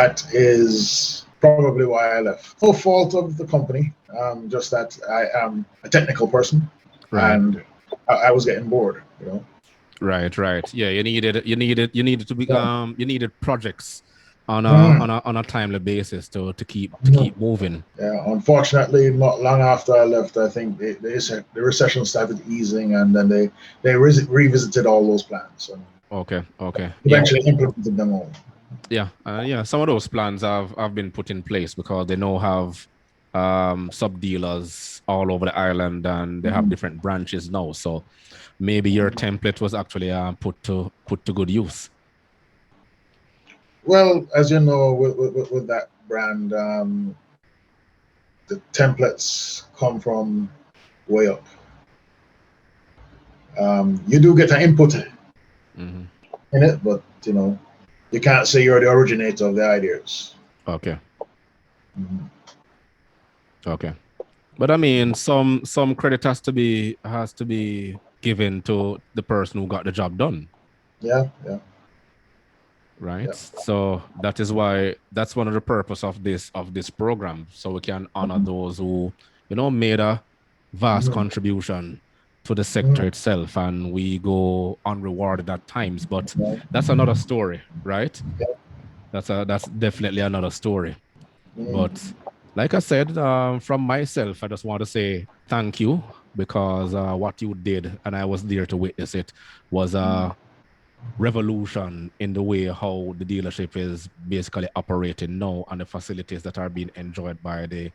that is probably why I left. No fault of the company, just that I am a technical person, Right. and I was getting bored. You know. Right. Yeah. You needed to be you needed projects on Mm. on a timely basis to keep Mhm. moving. Yeah, unfortunately, not long after I left, I think the recession started easing, and then they revisited all those plans and Okay. Yeah. eventually implemented them all. Yeah. Some of those plans have been put in place because they now have sub dealers all over the island, and they have Mhm. different branches now. So maybe your template was actually put to good use. Well, as you know, with that brand, the templates come from way up. You do get an input Hmm. in it, but you can't say you're the originator of the ideas. Okay. Mhm. Okay. But I mean, some credit has to be given to the person who got the job done, Yeah, yeah, right? yeah. So that is why that's one of the purpose of this program, so we can honor Mhm. those who made a vast Mhm. contribution to the sector Mhm. itself, and we go unrewarded at times. But Yeah, that's another story, right? yeah. That's definitely another story. Mhm. But like I said, from myself, I just want to say thank you because what you did, and I was there to witness it, was a revolution in the way how the dealership is basically operating now and the facilities that are being enjoyed by the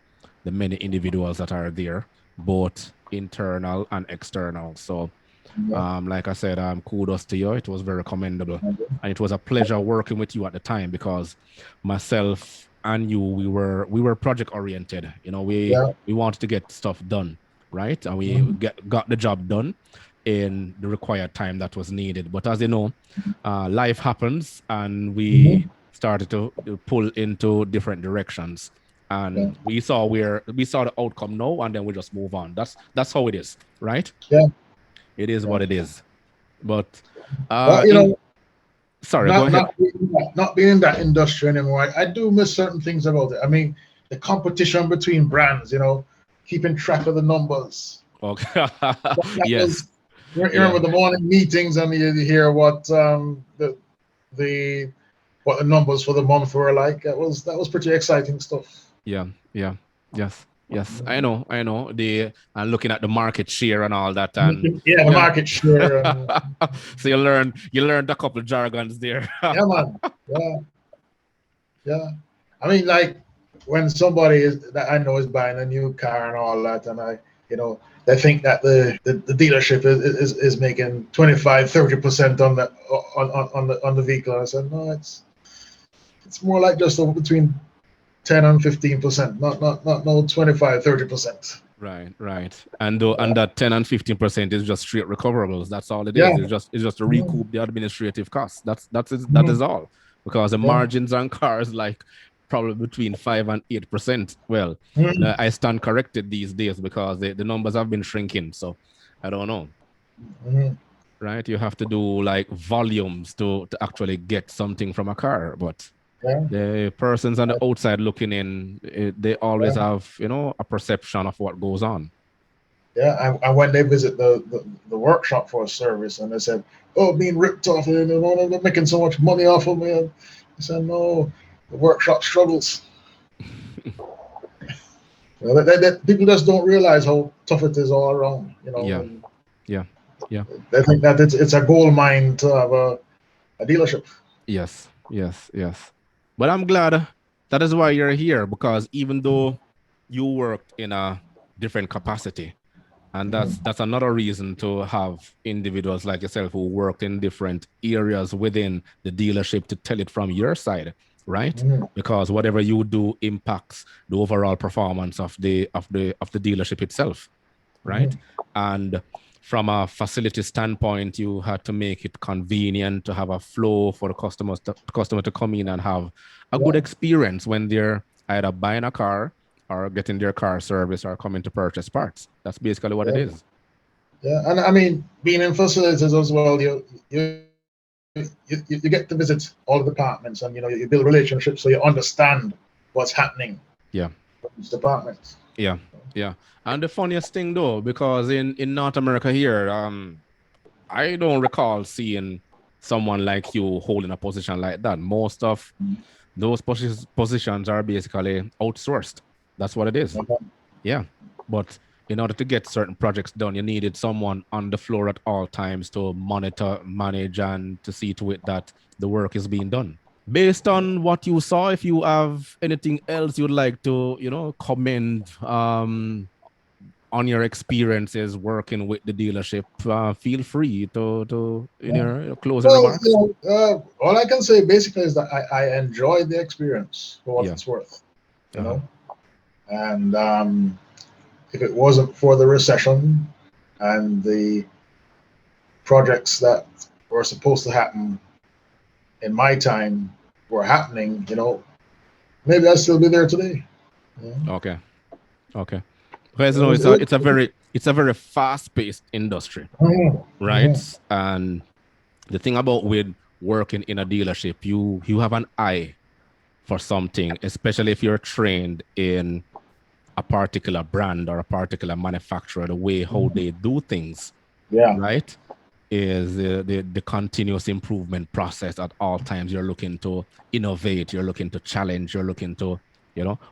many individuals that are there, both internal and external. So Yeah. like I said, kudos to you. It was very commendable. Okay. And it was a pleasure working with you at the time because myself and you, we were project oriented. Yeah. We wanted to get stuff done, right? And we Mhm. got the job done in the required time that was needed. But as you know, life happens and we Mhm. started to pull into different directions. Yeah. And we saw the outcome now, and then we just move on. That's how it is, right? Yeah. It is Yeah. what it is. But Well, in sorry, go ahead. not being in that industry anymore, I do miss certain things about it. I mean, the competition between brands, keeping track of the numbers. Okay. That Yes. was, you Yeah. remember the morning meetings, and you hear what the what the numbers for the month were like. That was pretty exciting stuff. Yeah. Yeah. Yes. Yes. I know. The and looking at the market share and all that, and Yeah, the yeah. market share. And, So you learned a couple jargons there. yeah, man. Yeah, yeah. I mean, like when somebody that I know is buying a new car and all that, and they think that the dealership is making 25-30% on the vehicle. And I said, no, it's more like just between 10 and 15%, not no 25-30%. Right. And that 10 and 15% is just straight recoverables. That's all it Yeah. is. It's just to Mhm. recoup the administrative costs. That is Mhm. all. Because the Yeah. margins on cars like probably between 5 and 8%. Well, Mhm. I stand corrected these days because the numbers have been shrinking. So I don't know. Mhm. Right? You have to do like volumes to actually get something from a car. But Yeah. the persons on the outside looking in, they always Yeah. have, a perception of what goes on. Yeah. And when they visit the workshop for a service, and they said, "Oh, being ripped off, and they're making so much money off of me," and I said, "No, the workshop struggles. People just don't realize how tough it is all around. Yeah. And Yeah. Yeah. they think that it's a gold mine to have a dealership. Yes. But I'm glad that is why you're here, because even though you worked in a different capacity, and Mhm. that's another reason to have individuals like yourself who worked in different areas within the dealership to tell it from your side, right? Mhm. Because whatever you do impacts the overall performance of the dealership itself, right? Mhm. And from a facility standpoint, you had to make it convenient to have a flow for the customer to come in and have a good Yeah. experience when they're either buying a car or getting their car service or coming to purchase parts. That's basically what it Yeah. is. Yeah. And I mean, being in facilities as well, you you get to visit all the departments, and you build relationships, so you understand what's happening Yeah. in these departments. Yeah. Yeah. And the funniest thing though, because in North America here, I don't recall seeing someone like you holding a position like that. Most of those positions are basically outsourced. That's what it is. Uh-huh. Yeah. But in order to get certain projects done, you needed someone on the floor at all times to monitor, manage, and to see to it that the work is being done. Based on what you saw, if you have anything else you'd like to, comment on your experiences working with the dealership, feel free to in your closing Well, remarks. all I can say basically is that I enjoyed the experience for what Yeah. it's worth, you Uh-huh. know. And if it wasn't for the recession and the projects that were supposed to happen in my time were happening, maybe I'd still be there today. You know? Okay. Okay. Because It was, it it's a very fast-paced industry, was, right? And the thing about with working in a dealership, you have an eye for something, especially if you're trained in a particular brand or a particular manufacturer, the way how they do things, yeah, right? Is the continuous improvement process at all times. You're looking to innovate, you're looking to challenge, you're looking to,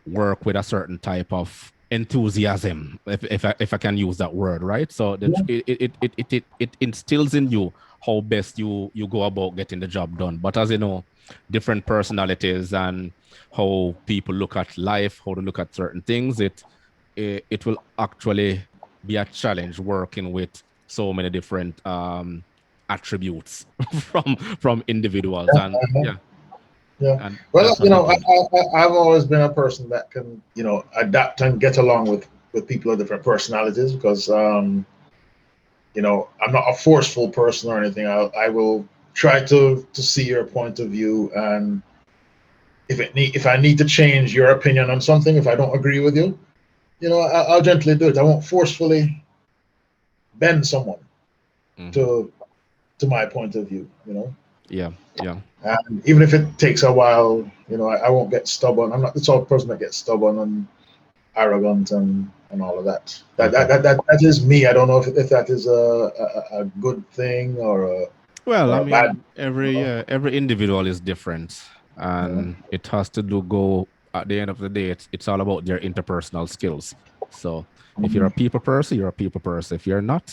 work with a certain type of enthusiasm, if I can use that word, right? So yeah, it instills in you how best you go about getting the job done. But as you know, different personalities and how people look at life, how to look at certain things, it will actually be a challenge working with so many different attributes from individuals. And uh-huh, yeah, yeah. and Well, that's what you bring. I've always been a person that can, adapt and get along with people of different personalities because, I'm not a forceful person or anything. I will try to see your point of view, and if I need to change your opinion on something, if I don't agree with you, I'll gently do it. I won't forcefully bend someone Mm-hmm. to my point of view. Yeah, yeah. And even if it takes a while, I won't get stubborn. I'm not the sort of person that gets stubborn and arrogant and all of that. Okay. That is me. I don't know if that is a good thing Well, I or a bad. mean, every individual is different, Uh, and it has to do go at the end of the day. It's all about their interpersonal skills. So if you're a mm, people person, you're a people person. If you're not,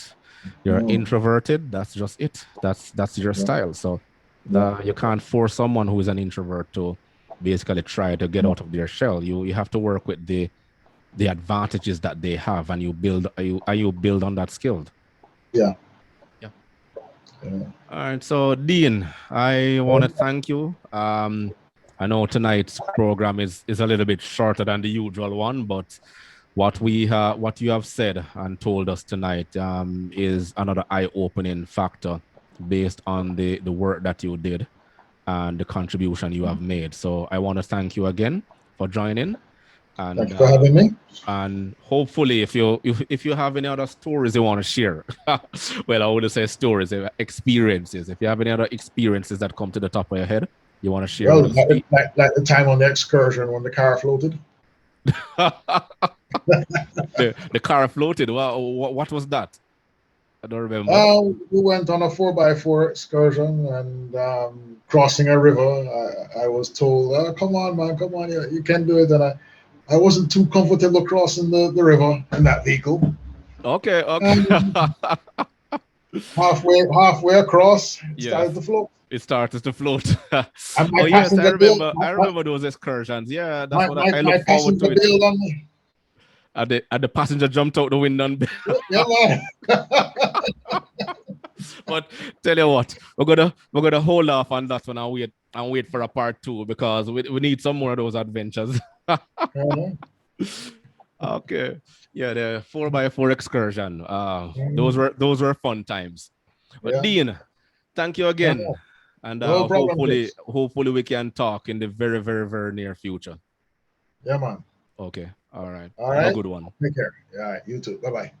you're mm, introverted. That's just it. That's your yeah, style. So yeah, you can't force someone who is an introvert to basically try to get yeah, out of their shell. You have to work with the advantages that they have, and you build on that skill. yeah. Yeah. Yeah. All right. So, Dean, I want to thank you. I know tonight's program is a little bit shorter than the usual one, but what you have said and told us tonight is another eye-opening factor based on the work that you did and the contribution you have made. So, I want to thank you again for joining, Thank and you for having me. hopefully if you have any other stories you want to share, well, I wouldn't say stories, experiences. If you have any other experiences that come to the top of your head you want to share Well, with us, like the time on the excursion when the car floated. the car floated. What was that? I don't remember. We went on a 4x4 excursion and crossing a river. I was told, come on, man, come on, you can do it. And I wasn't too comfortable crossing the river in that vehicle. Okay, And okay. halfway across, it started Yes, to float. it started to float. And Oh my yes, I passenger bailed, remember. I remember those excursions. Yeah, that's my, what my, I look my forward to passenger it. bailed on me. And the passenger jumped out the window and Yeah, man. but tell you what, we're gonna hold off on that one and wait for a part two because we need some more of those adventures. Mhm, Okay. Yeah, the 4x4 excursion. Those mhm. were fun times. But Yeah, Dean, thank you yeah, again. And no problem, hopefully Chris. hopefully we can talk in the very, very, very near future. Yeah, man. Okay. All right. All Have a right. good one. Take care. All right. You too. Bye bye.